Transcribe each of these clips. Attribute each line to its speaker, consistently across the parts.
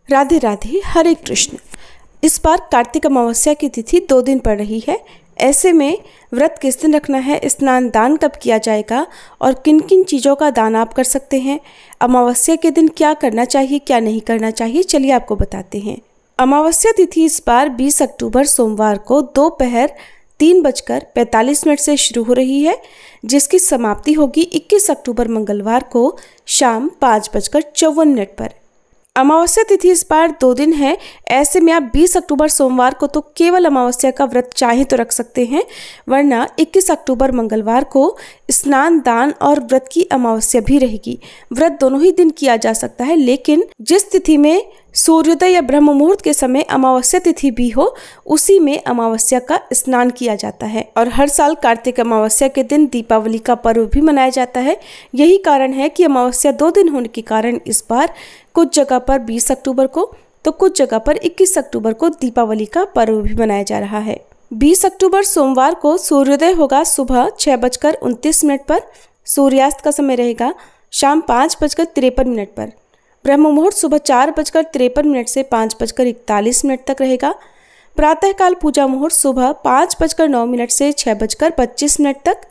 Speaker 1: राधे राधे, हरे कृष्ण। इस बार कार्तिक अमावस्या की तिथि 2 दिन पड़ रही है। ऐसे में व्रत किस दिन रखना है, स्नान दान कब किया जाएगा और किन किन चीज़ों का दान आप कर सकते हैं, अमावस्या के दिन क्या करना चाहिए क्या नहीं करना चाहिए, चलिए आपको बताते हैं। अमावस्या तिथि इस बार 20 अक्टूबर सोमवार को दोपहर 3:45 से शुरू हो रही है, जिसकी समाप्ति होगी 21 अक्टूबर मंगलवार को शाम 5:54 पर। अमावस्या तिथि इस बार 2 दिन है। ऐसे में आप 20 अक्टूबर सोमवार को तो केवल अमावस्या का व्रत चाहे तो रख सकते हैं, वरना 21 अक्टूबर मंगलवार को स्नान दान और व्रत की अमावस्या भी रहेगी। व्रत दोनों ही दिन किया जा सकता है, लेकिन जिस तिथि में सूर्योदय या ब्रह्म मुहूर्त के समय अमावस्या तिथि भी हो, उसी में अमावस्या का स्नान किया जाता है। और हर साल कार्तिक अमावस्या के दिन दीपावली का पर्व भी मनाया जाता है। यही कारण है कि अमावस्या 2 दिन होने के कारण इस बार कुछ जगह पर 20 अक्टूबर को तो कुछ जगह पर 21 अक्टूबर को दीपावली का पर्व भी मनाया जा रहा है। 20 अक्टूबर सोमवार को सूर्योदय होगा सुबह 6:29 पर। सूर्यास्त का समय रहेगा शाम 5:53 पर। ब्रह्म मुहूर्त सुबह 4:53 से 5:41 तक रहेगा। प्रातःकाल पूजा मुहूर्त सुबह 5:09 से 6:25 तक।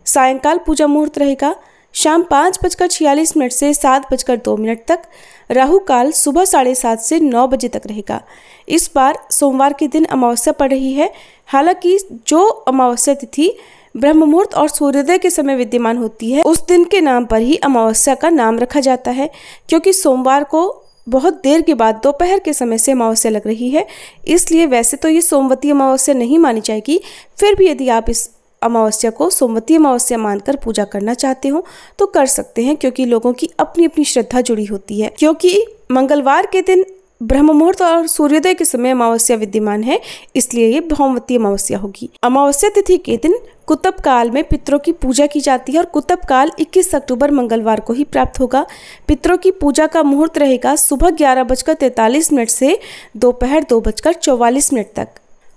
Speaker 1: सायंकाल पूजा मुहूर्त रहेगा शाम 5:46 से 7:02 तक। राहु काल सुबह 7:30 से 9 बजे तक रहेगा। इस बार सोमवार के दिन अमावस्या पड़ रही है। हालांकि जो अमावस्या तिथि ब्रह्म मुहूर्त और सूर्योदय के समय विद्यमान होती है, उस दिन के नाम पर ही अमावस्या का नाम रखा जाता है, क्योंकि सोमवार को बहुत देर के बाद दोपहर के समय से अमावस्या लग रही है। इसलिए वैसे तो ये सोमवती अमावस्या नहीं मानी जाएगी, फिर भी यदि आप इस अमावस्या को सोमवती अमावस्या मानकर पूजा करना चाहते हो तो कर सकते हैं, क्योंकि लोगों की अपनी अपनी श्रद्धा जुड़ी होती है। क्योंकि मंगलवार के दिन ब्रह्म मुहूर्त और सूर्योदय के समय अमावस्या विद्यमान है, इसलिए ये भौमवती अमावस्या होगी। अमावस्या तिथि के दिन कुतप काल में पितरों की पूजा की जाती है और कुतप काल 21 अक्टूबर मंगलवार को ही प्राप्त होगा। पितरों की पूजा का मुहूर्त रहेगा सुबह 11:43 से दोपहर 2:44 तक।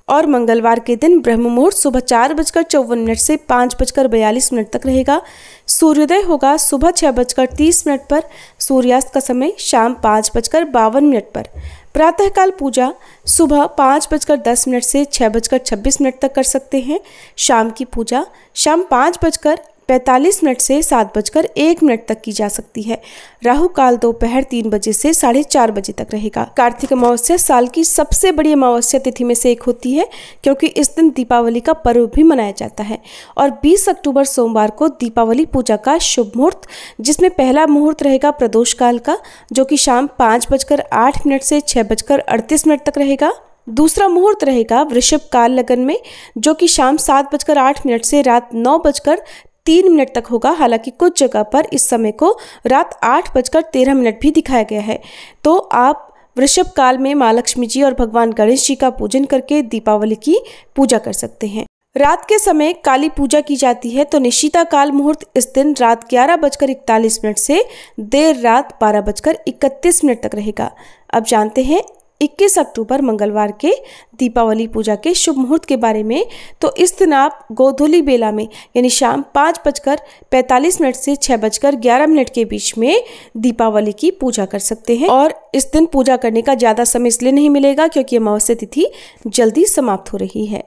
Speaker 1: और मंगलवार के दिन ब्रह्म मुहूर्त सुबह 4:54 से 5:42 तक रहेगा। सूर्योदय होगा सुबह 6:30 पर। सूर्यास्त का समय शाम 5:52 पर। प्रातःकाल पूजा सुबह 5:10 से 6:26 तक कर सकते हैं। शाम की पूजा शाम 5:45 से 7:01 तक की जा सकती है। राहु काल दोपहर 3 बजे से 4:30 बजे तक रहेगा। कार्तिक अमावस्या साल की सबसे बड़ी अमावस्या तिथि में से एक होती है, क्योंकि इस दिन दीपावली का पर्व भी मनाया जाता है। और 20 अक्टूबर सोमवार को दीपावली पूजा का शुभ मुहूर्त, जिसमें पहला मुहूर्त रहेगा प्रदोष काल का, जो कि शाम 5:08 से 6:38 तक रहेगा। दूसरा मुहूर्त रहेगा वृषभ काल लगन में, जो कि शाम 7:08 से रात 9:03 तक होगा। हालांकि कुछ जगह पर इस समय को रात 8:13 भी दिखाया गया है। तो आप वृषभ काल में माँ लक्ष्मी जी और भगवान गणेश जी का पूजन करके दीपावली की पूजा कर सकते हैं। रात के समय काली पूजा की जाती है, तो निशिता काल मुहूर्त इस दिन रात 11:41 से देर रात 12:31 तक रहेगा। अब जानते हैं 21 अक्टूबर मंगलवार के दीपावली पूजा के शुभ मुहूर्त के बारे में। तो इस दिन आप गोधूली बेला में यानी शाम 5:45 से 6:11 के बीच में दीपावली की पूजा कर सकते हैं। और इस दिन पूजा करने का ज़्यादा समय इसलिए नहीं मिलेगा क्योंकि अमावस्या तिथि जल्दी समाप्त हो रही है।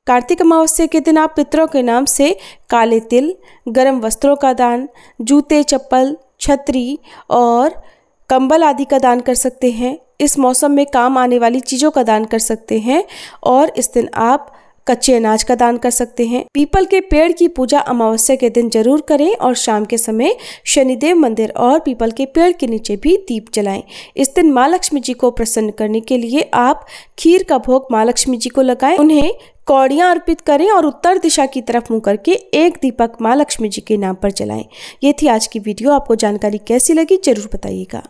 Speaker 1: कार्तिक अमावस्या के दिन आप पितरों के नाम से काले तिल, गर्म वस्त्रों का दान, जूते, चप्पल, छतरी और कंबल आदि का दान कर सकते हैं। इस मौसम में काम आने वाली चीज़ों का दान कर सकते हैं। और इस दिन आप कच्चे अनाज का दान कर सकते हैं। पीपल के पेड़ की पूजा अमावस्या के दिन जरूर करें और शाम के समय शनिदेव मंदिर और पीपल के पेड़ के नीचे भी दीप जलाएं। इस दिन माँ लक्ष्मी जी को प्रसन्न करने के लिए आप खीर का भोग माँ लक्ष्मी जी को लगाएं, उन्हें कौड़ियाँ अर्पित करें और उत्तर दिशा की तरफ मुंह करके एक दीपक माँ लक्ष्मी जी के नाम पर जलाएं। ये थी आज की वीडियो। आपको जानकारी कैसी लगी जरूर बताइएगा।